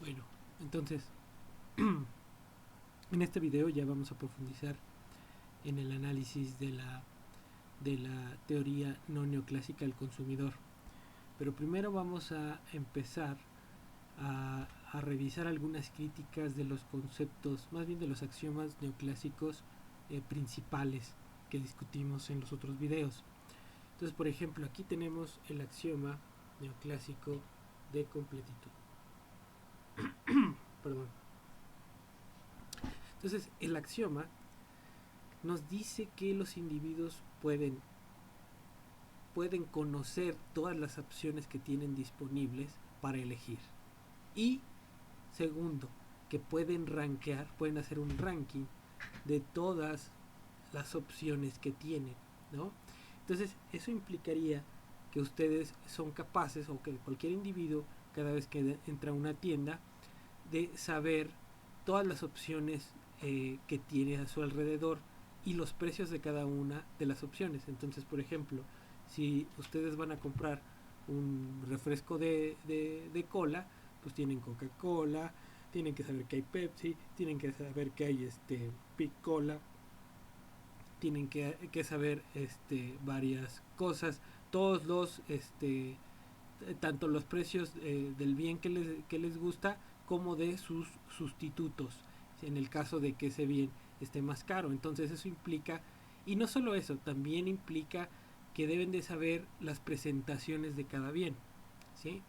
Bueno, entonces en este video ya vamos a profundizar en el análisis de la teoría no neoclásica del consumidor. Pero primero vamos a empezar a revisar algunas críticas de los conceptos, más bien de los axiomas neoclásicos principales que discutimos en los otros videos. Entonces, por ejemplo, aquí tenemos el axioma neoclásico de completitud. Perdón. Entonces, el axioma nos dice que los individuos pueden conocer todas las opciones que tienen disponibles para elegir. Y segundo, que pueden rankear, pueden hacer un ranking de todas las opciones que tienen, ¿no? Entonces, eso implicaría que ustedes son capaces, o que cualquier individuo, cada vez que entra a una tienda, de saber todas las opciones que tiene a su alrededor y los precios de cada una de las opciones. Entonces, por ejemplo, si ustedes van a comprar un refresco de cola, pues tienen Coca-Cola, tienen que saber que hay Pepsi, tienen que saber que hay Pic Cola, tienen que saber varias cosas, todos los tanto los precios del bien que les gusta como de sus sustitutos en el caso de que ese bien esté más caro. Entonces eso implica, y no solo eso, también implica que deben de saber las presentaciones de cada bien, ¿sí?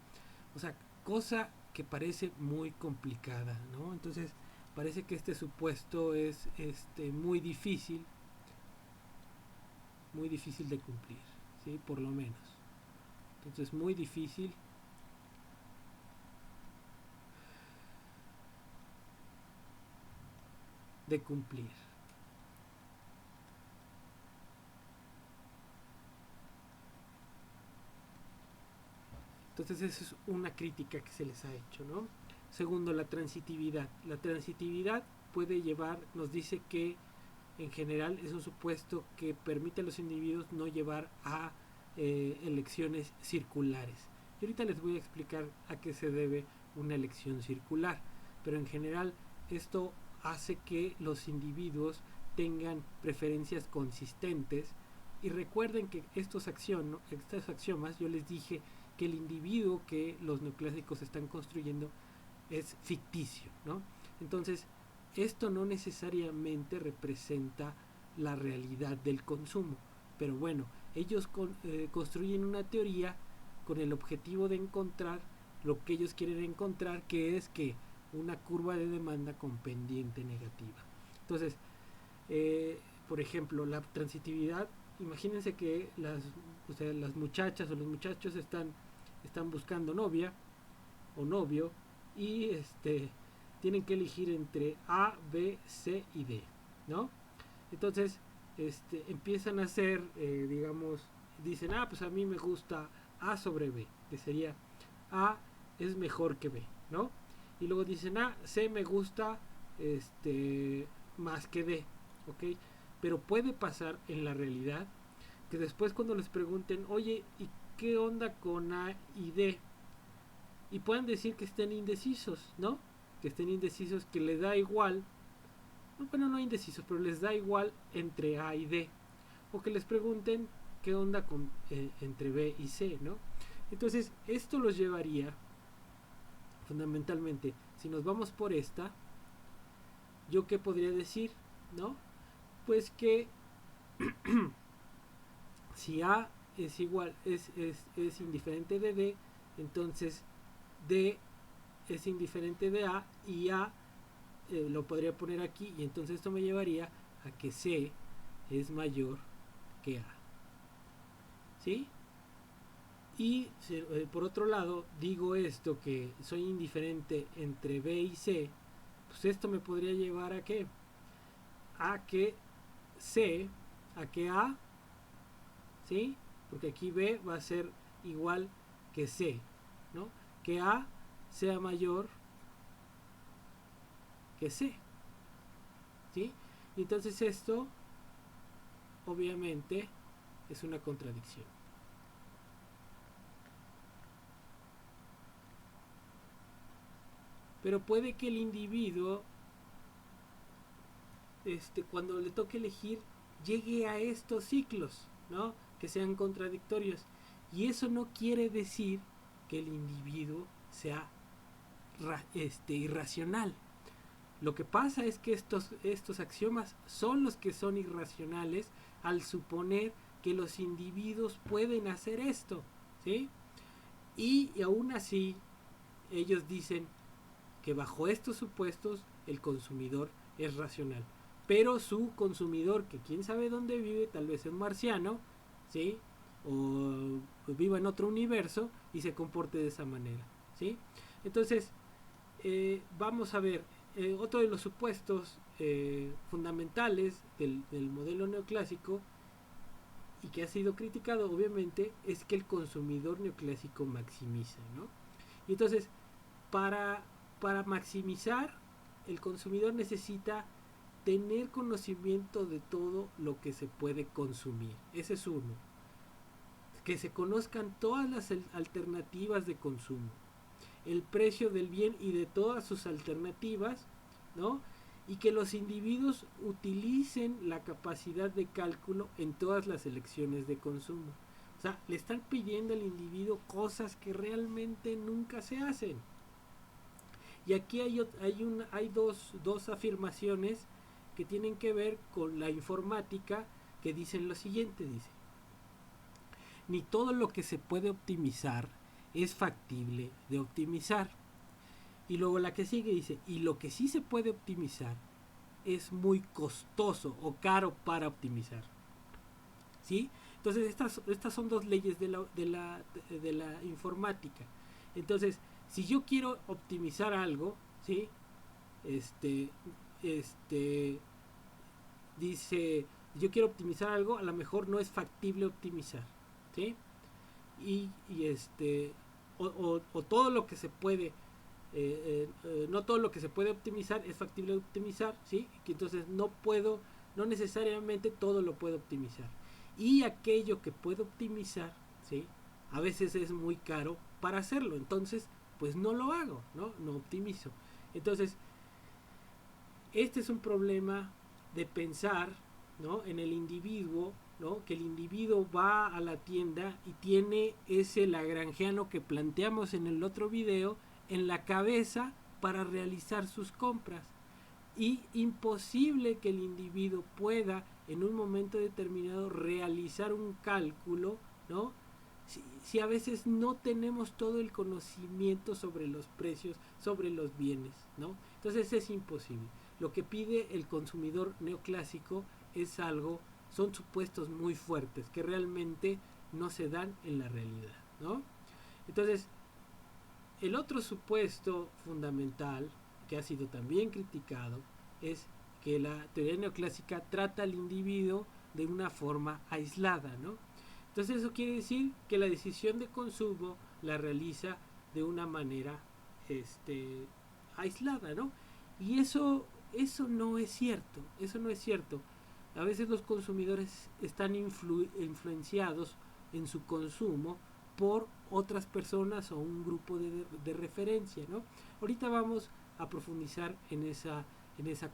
O sea, cosa que parece muy complicada, ¿no? Entonces parece que este supuesto es muy difícil de cumplir, ¿sí? Por lo menos. Entonces muy difícil de cumplir. Entonces esa es una crítica que se les ha hecho, ¿no? Segundo, la transitividad. La transitividad puede llevar, nos dice que en general es un supuesto que permite a los individuos no llevar a elecciones circulares. Y ahorita les voy a explicar a qué se debe una elección circular. Pero en general esto hace que los individuos tengan preferencias consistentes. Y recuerden que estos axiomas, yo les dije que el individuo que los neoclásicos están construyendo es ficticio, ¿no? Entonces, esto no necesariamente representa la realidad del consumo, pero bueno, ellos construyen una teoría con el objetivo de encontrar lo que ellos quieren encontrar, que es que una curva de demanda con pendiente negativa. Entonces, por ejemplo, la transitividad, imagínense que las muchachas o los muchachos están buscando novia o novio y tienen que elegir entre A, B, C y D, ¿no? Entonces, empiezan a hacer, digamos, dicen, pues a mí me gusta A sobre B, que sería A es mejor que B, ¿no? Y luego dicen, C me gusta más que D, ¿ok? Pero puede pasar en la realidad que después cuando les pregunten, oye, ¿y qué onda con A y D? Y puedan decir que estén indecisos, ¿no? Que estén indecisos, que les da igual, bueno, no indecisos, pero les da igual entre A y D. O que les pregunten qué onda con entre B y C, ¿no? Entonces, esto los llevaría, fundamentalmente, si nos vamos por esta, ¿yo qué podría decir? ¿No? Pues que si A es igual, es indiferente de D, entonces D es indiferente de A y A lo podría poner aquí y entonces esto me llevaría a que C es mayor que A. ¿Sí? Y por otro lado, digo esto, que soy indiferente entre B y C, pues esto me podría llevar a qué? A que C, a que A, ¿sí? Porque aquí B va a ser igual que C, ¿no? Que A sea mayor que C, ¿sí? Y entonces esto, obviamente, es una contradicción. pero puede que el individuo, cuando le toque elegir, llegue a estos ciclos, ¿no? Que sean contradictorios. Y eso no quiere decir que el individuo sea irracional. Lo que pasa es que estos axiomas son los que son irracionales al suponer que los individuos pueden hacer esto, ¿sí? Y aún así, ellos dicen que bajo estos supuestos el consumidor es racional. Pero su consumidor, que quién sabe dónde vive, tal vez es marciano, ¿sí? O viva en otro universo y se comporte de esa manera, ¿sí? Entonces, vamos a ver, otro de los supuestos fundamentales del modelo neoclásico y que ha sido criticado obviamente es que el consumidor neoclásico maximiza, ¿no? Y entonces, para maximizar, el consumidor necesita tener conocimiento de todo lo que se puede consumir. Ese es uno. Que se conozcan todas las alternativas de consumo, el precio del bien y de todas sus alternativas, ¿no? Y que los individuos utilicen la capacidad de cálculo en todas las elecciones de consumo. O sea, le están pidiendo al individuo cosas que realmente nunca se hacen. Y aquí hay dos afirmaciones que tienen que ver con la informática, que dicen lo siguiente, dice: ni todo lo que se puede optimizar es factible de optimizar. Y luego la que sigue dice: y lo que sí se puede optimizar es muy costoso o caro para optimizar. ¿Sí? Entonces estas son dos leyes de la informática. Entonces, si yo quiero optimizar algo, ¿sí? Dice, yo quiero optimizar algo, a lo mejor no es factible optimizar, ¿sí? Y o todo lo que se puede, no todo lo que se puede optimizar es factible optimizar, ¿sí? Que entonces no necesariamente todo lo puedo optimizar. Y aquello que puedo optimizar, ¿sí? A veces es muy caro para hacerlo, entonces pues no lo hago, no optimizo. Entonces, este es un problema de pensar, ¿no? En el individuo, ¿no? Que el individuo va a la tienda y tiene ese lagrangiano que planteamos en el otro video en la cabeza para realizar sus compras. Y imposible que el individuo pueda en un momento determinado realizar un cálculo, ¿no? Si a veces no tenemos todo el conocimiento sobre los precios, sobre los bienes, ¿no? Entonces es imposible. Lo que pide el consumidor neoclásico es son supuestos muy fuertes que realmente no se dan en la realidad, ¿no? Entonces, el otro supuesto fundamental que ha sido también criticado es que la teoría neoclásica trata al individuo de una forma aislada, ¿no? Entonces eso quiere decir que la decisión de consumo la realiza de una manera aislada, ¿no? Y eso no es cierto, eso no es cierto. A veces los consumidores están influenciados en su consumo por otras personas o un grupo de referencia, ¿no? Ahorita vamos a profundizar en esa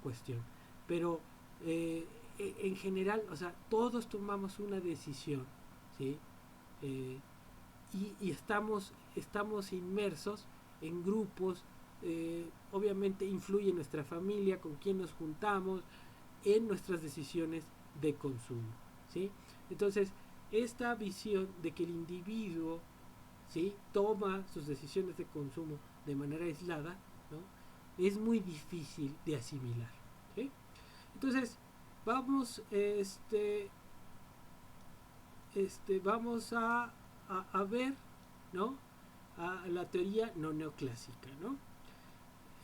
cuestión, pero en general, o sea, todos tomamos una decisión, ¿sí? Y estamos inmersos en grupos, obviamente influye en nuestra familia, con quién nos juntamos, en nuestras decisiones de consumo, ¿sí? Entonces, esta visión de que el individuo, ¿sí?, toma sus decisiones de consumo de manera aislada, ¿no?, es muy difícil de asimilar, ¿sí? Entonces, vamos vamos a ver, ¿no?, a la teoría no neoclásica, ¿no?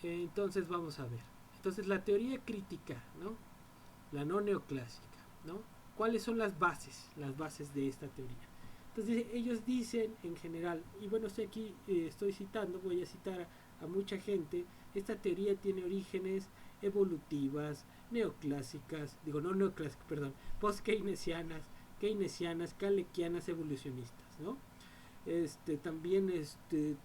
Entonces vamos a ver. Entonces la teoría crítica, ¿no?, la no neoclásica, ¿no? ¿Cuáles son las bases de esta teoría? Entonces ellos dicen en general, y bueno, estoy citando, voy a citar a mucha gente, esta teoría tiene orígenes evolutivas, neoclásicas, post-keynesianas, kalekianas, evolucionistas, ¿no? También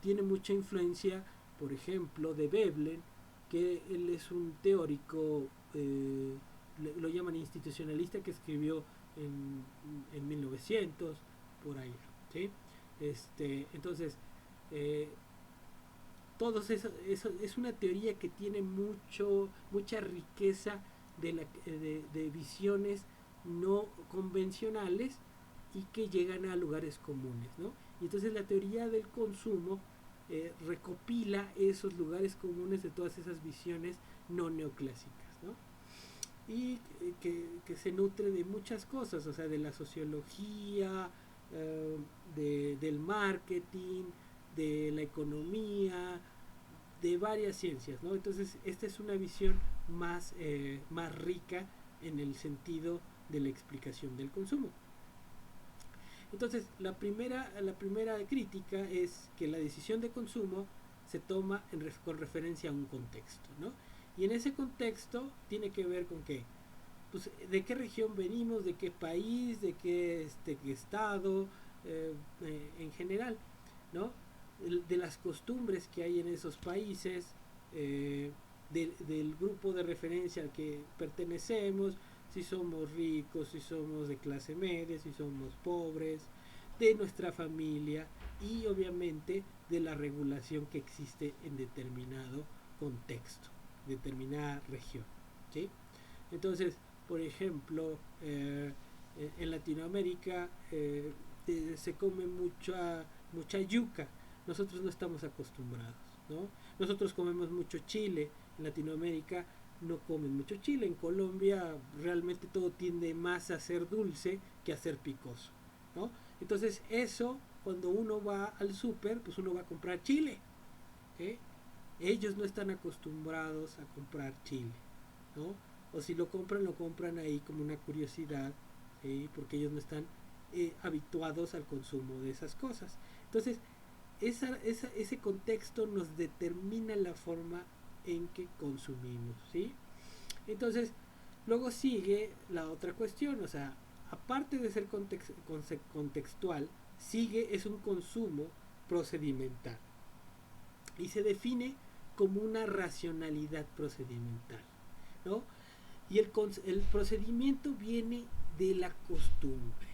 tiene mucha influencia por ejemplo, de Veblen, que él es un teórico, lo llaman institucionalista, que escribió en 1900, por ahí, ¿sí? Entonces, eh, todos eso es una teoría que tiene mucha riqueza de visiones no convencionales y que llegan a lugares comunes, ¿no? Y entonces la teoría del consumo recopila esos lugares comunes de todas esas visiones no neoclásicas, ¿no? Y que se nutre de muchas cosas, o sea, de la sociología, del marketing, de la economía, de varias ciencias, ¿no? Entonces, esta es una visión más rica en el sentido de la explicación del consumo. Entonces, la primera crítica es que la decisión de consumo se toma con referencia a un contexto, ¿no? Y en ese contexto tiene que ver con qué, pues, de qué región venimos, de qué país, de qué estado, en general, ¿no? De las costumbres que hay en esos países, del grupo de referencia al que pertenecemos, si somos ricos, si somos de clase media, si somos pobres, de nuestra familia y obviamente de la regulación que existe en determinado contexto, determinada región, ¿sí? Entonces, por ejemplo, en Latinoamérica se come mucha yuca. Nosotros no estamos acostumbrados, ¿no? Nosotros comemos mucho chile. En Latinoamérica no comen mucho chile. En Colombia realmente todo tiende más a ser dulce que a ser picoso, ¿no? Entonces eso, cuando uno va al súper, pues uno va a comprar chile, ¿eh? Ellos no están acostumbrados a comprar chile, ¿no? O si lo compran ahí como una curiosidad, ¿sí? Porque ellos no están habituados al consumo de esas cosas. Entonces, ese contexto nos determina la forma en que consumimos, ¿sí? Entonces, luego sigue la otra cuestión, o sea, aparte de ser contextual, es un consumo procedimental y se define como una racionalidad procedimental, ¿no? Y el procedimiento viene de la costumbre.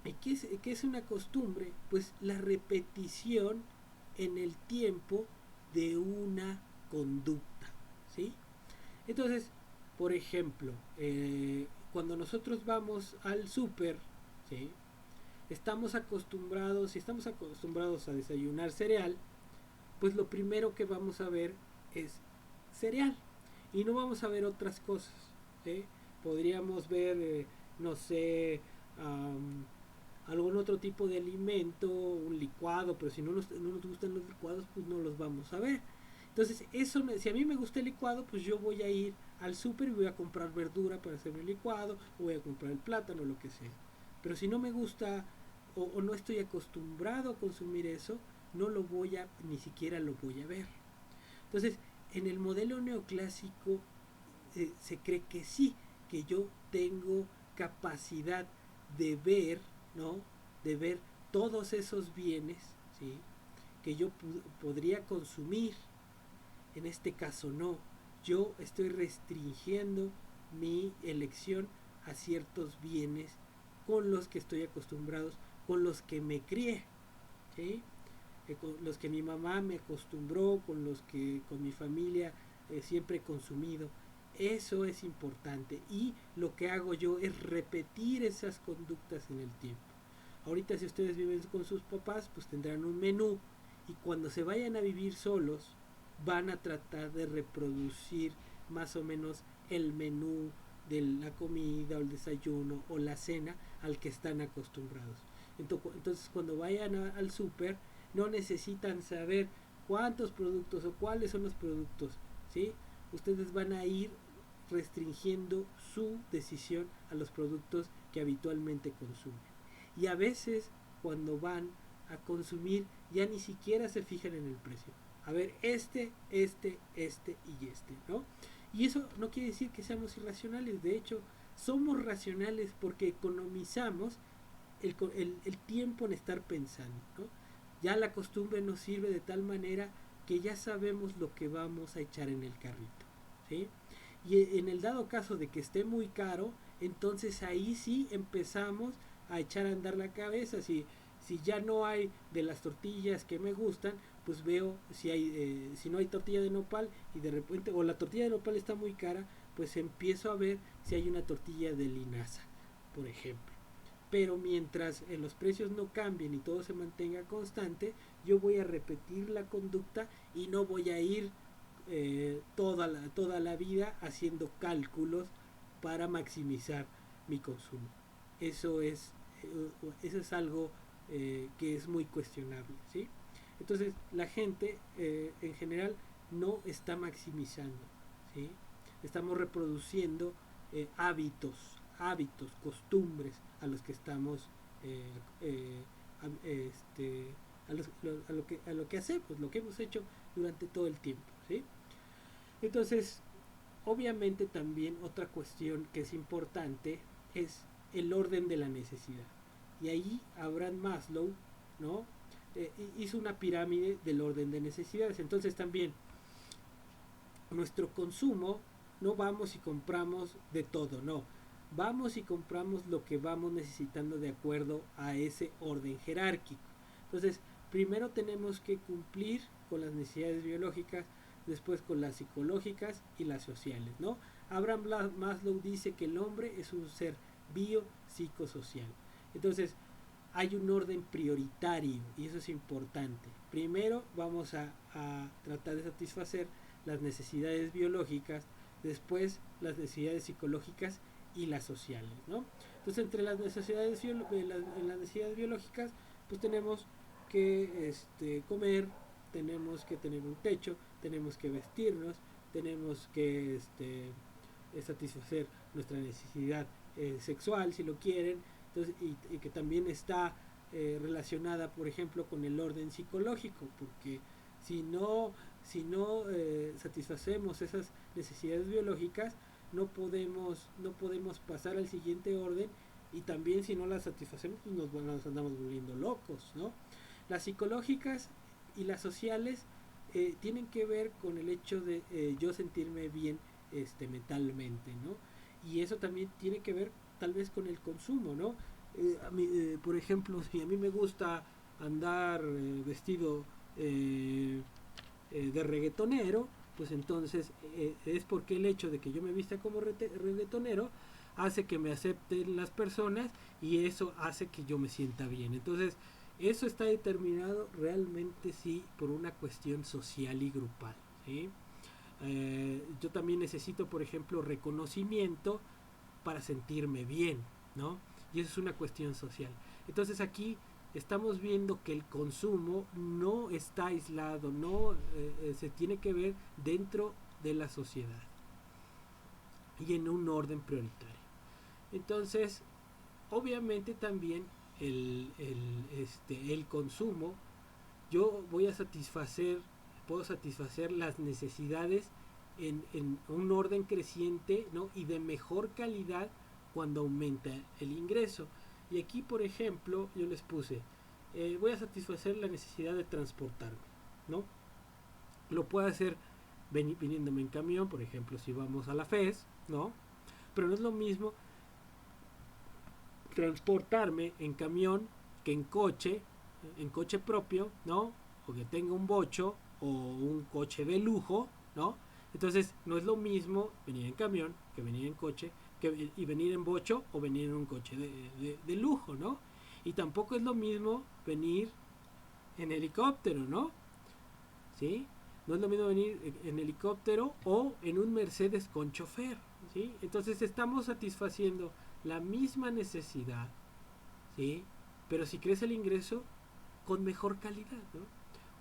¿Y qué es una costumbre? Pues la repetición en el tiempo de una conducta, ¿sí? Entonces, por ejemplo, cuando nosotros vamos al súper, ¿sí? Si estamos acostumbrados a desayunar cereal, pues lo primero que vamos a ver es cereal y no vamos a ver otras cosas, ¿sí? Podríamos ver, no sé, algún otro tipo de alimento, un licuado, pero si no nos gustan los licuados, pues no los vamos a ver. Entonces, si a mí me gusta el licuado, pues yo voy a ir al súper y voy a comprar verdura para hacer el licuado, o voy a comprar el plátano, lo que sea. Pero si no me gusta o no estoy acostumbrado a consumir eso, ni siquiera lo voy a ver. Entonces, en el modelo neoclásico se cree que sí, que yo tengo capacidad de ver, ¿no? De ver todos esos bienes, ¿sí? Que yo podría consumir. En este caso no. Yo estoy restringiendo mi elección a ciertos bienes con los que estoy acostumbrados, con los que me crié, ¿sí? Con los que mi mamá me acostumbró, con los que con mi familia siempre he consumido. Eso es importante y lo que hago yo es repetir esas conductas en el tiempo. Ahorita si ustedes viven con sus papás, pues tendrán un menú y cuando se vayan a vivir solos van a tratar de reproducir más o menos el menú de la comida o el desayuno o la cena al que están acostumbrados. Entonces cuando vayan al súper no necesitan saber cuántos productos o cuáles son los productos, ¿sí? Ustedes van a ir restringiendo su decisión a los productos que habitualmente consumen. Y a veces cuando van a consumir ya ni siquiera se fijan en el precio. A ver, este y este, ¿no? Y eso no quiere decir que seamos irracionales, de hecho, somos racionales porque economizamos el tiempo en estar pensando, ¿no? Ya la costumbre nos sirve de tal manera que ya sabemos lo que vamos a echar en el carrito, ¿sí? Y en el dado caso de que esté muy caro, entonces ahí sí empezamos a echar a andar la cabeza. Si ya no hay de las tortillas que me gustan, pues veo si no hay tortilla de nopal y de repente, o la tortilla de nopal está muy cara, pues empiezo a ver si hay una tortilla de linaza, por ejemplo. Pero mientras los precios no cambien y todo se mantenga constante, yo voy a repetir la conducta y no voy a ir toda la vida haciendo cálculos para maximizar mi consumo. Eso es, eso es algo que es muy cuestionable, ¿sí? Entonces la gente en general no está maximizando, ¿sí? Estamos reproduciendo hábitos, costumbres a los que estamos a lo que hacemos, lo que hemos hecho durante todo el tiempo, ¿sí? Entonces, obviamente también otra cuestión que es importante es el orden de la necesidad. Y ahí Abraham Maslow, ¿no? Hizo una pirámide del orden de necesidades. Entonces también nuestro consumo, no vamos y compramos de todo, no. Vamos y compramos lo que vamos necesitando de acuerdo a ese orden jerárquico. Entonces, primero tenemos que cumplir con las necesidades biológicas, después con las psicológicas y las sociales, ¿no? Abraham Maslow dice que el hombre es un ser biopsicosocial. Entonces, hay un orden prioritario y eso es importante. Primero vamos a tratar de satisfacer las necesidades biológicas, después las necesidades psicológicas y las sociales, ¿no? Entonces, entre las necesidades, las necesidades biológicas, pues tenemos que comer, tenemos que tener un techo, tenemos que vestirnos, tenemos que satisfacer nuestra necesidad sexual, si lo quieren. Entonces, y que también está relacionada, por ejemplo, con el orden psicológico, porque si no satisfacemos esas necesidades biológicas, no podemos pasar al siguiente orden, y también si no las satisfacemos, pues nos andamos volviendo locos, ¿no? Las psicológicas y las sociales tienen que ver con el hecho de yo sentirme bien mentalmente, ¿no? Y eso también tiene que ver tal vez con el consumo, ¿no? Por ejemplo, si a mí me gusta andar vestido de reggaetonero, pues entonces es porque el hecho de que yo me vista como reggaetonero hace que me acepten las personas y eso hace que yo me sienta bien. Entonces, eso está determinado realmente sí por una cuestión social y grupal, ¿sí? Yo también necesito, por ejemplo, reconocimiento para sentirme bien, ¿no? Y eso es una cuestión social. Entonces aquí estamos viendo que el consumo no está aislado, no se tiene que ver dentro de la sociedad y en un orden prioritario. Entonces, obviamente también el consumo, yo puedo satisfacer las necesidades en un orden creciente, ¿no? Y de mejor calidad cuando aumenta el ingreso. Y aquí, por ejemplo, yo les puse, voy a satisfacer la necesidad de transportarme, ¿no? Lo puedo hacer viniéndome en camión, por ejemplo, si vamos a la FES, ¿no? Pero no es lo mismo transportarme en camión que en coche propio, ¿no? O que tenga un bocho o un coche de lujo, ¿no? Entonces no es lo mismo venir en camión que venir en coche y venir en bocho o venir en un coche de lujo, ¿no? Y tampoco es lo mismo venir en helicóptero, ¿no? ¿Sí? No es lo mismo venir en helicóptero o en un Mercedes con chofer, ¿sí? Entonces estamos satisfaciendo la misma necesidad, ¿sí? Pero si crece el ingreso, con mejor calidad, ¿no?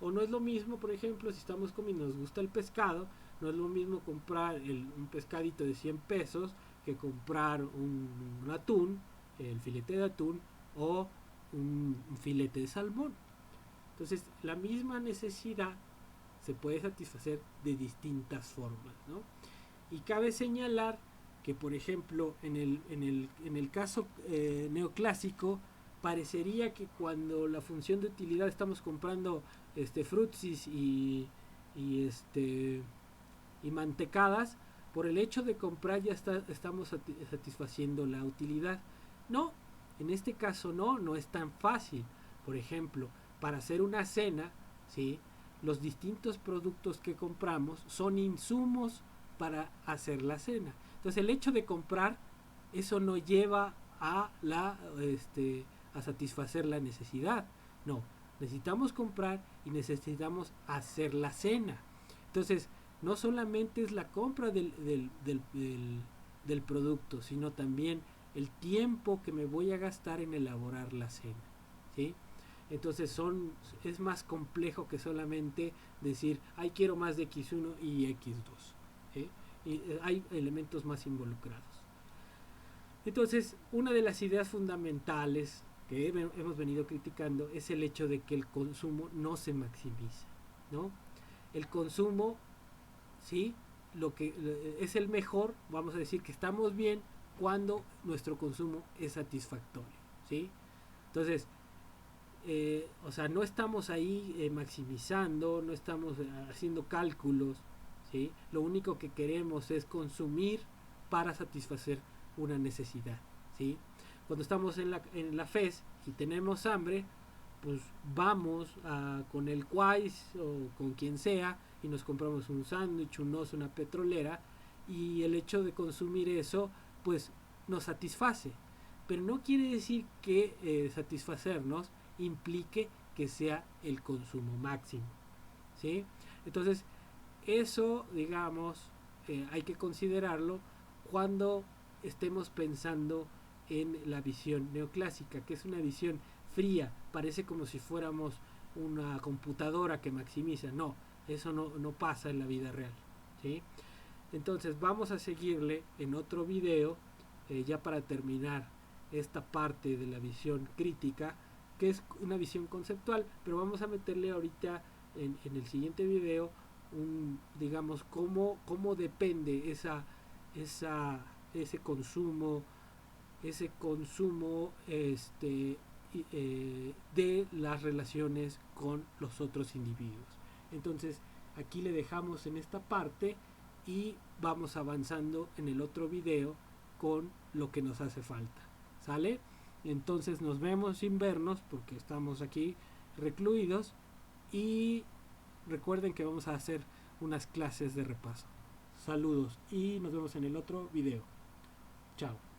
O no es lo mismo, por ejemplo, si estamos comiendo, nos gusta el pescado, no es lo mismo comprar un pescadito de 100 pesos que comprar un atún, el filete de atún o un filete de salmón. Entonces, la misma necesidad se puede satisfacer de distintas formas, ¿no? Y cabe señalar que, por ejemplo, en el caso neoclásico, parecería que cuando la función de utilidad estamos comprando frutsis y mantecadas, por el hecho de comprar ya estamos satisfaciendo la utilidad. No, en este caso no es tan fácil. Por ejemplo, para hacer una cena, ¿sí? Los distintos productos que compramos son insumos para hacer la cena. Entonces el hecho de comprar, eso no lleva a satisfacer la necesidad. No, necesitamos comprar y necesitamos hacer la cena. Entonces, no solamente es la compra del producto, sino también el tiempo que me voy a gastar en elaborar la cena, ¿sí? Entonces es más complejo que solamente decir, ay, quiero más de X1 y X2, ¿sí? Y hay elementos más involucrados. Entonces, una de las ideas fundamentales que hemos venido criticando es el hecho de que el consumo no se maximiza, ¿no? El consumo, ¿sí? Lo que es el mejor, vamos a decir que estamos bien cuando nuestro consumo es satisfactorio, ¿sí? Entonces, o sea, no estamos ahí maximizando, no estamos haciendo cálculos, ¿sí? Lo único que queremos es consumir para satisfacer una necesidad, ¿sí? Cuando estamos en la FES y tenemos hambre, pues vamos con el Quais o con quien sea y nos compramos un sándwich, un oso, una petrolera, y el hecho de consumir eso pues nos satisface, pero no quiere decir que satisfacernos implique que sea el consumo máximo, ¿sí? Entonces eso, digamos, hay que considerarlo cuando estemos pensando en la visión neoclásica, que es una visión fría, parece como si fuéramos una computadora que maximiza. No, eso no pasa en la vida real, ¿sí? Entonces vamos a seguirle en otro video, ya para terminar esta parte de la visión crítica, que es una visión conceptual, pero vamos a meterle ahorita en el siguiente video digamos, cómo depende ese consumo de las relaciones con los otros individuos. Entonces, aquí le dejamos en esta parte y vamos avanzando en el otro video con lo que nos hace falta. ¿Sale? Entonces nos vemos sin vernos porque estamos aquí recluidos y recuerden que vamos a hacer unas clases de repaso. Saludos y nos vemos en el otro video. Chao.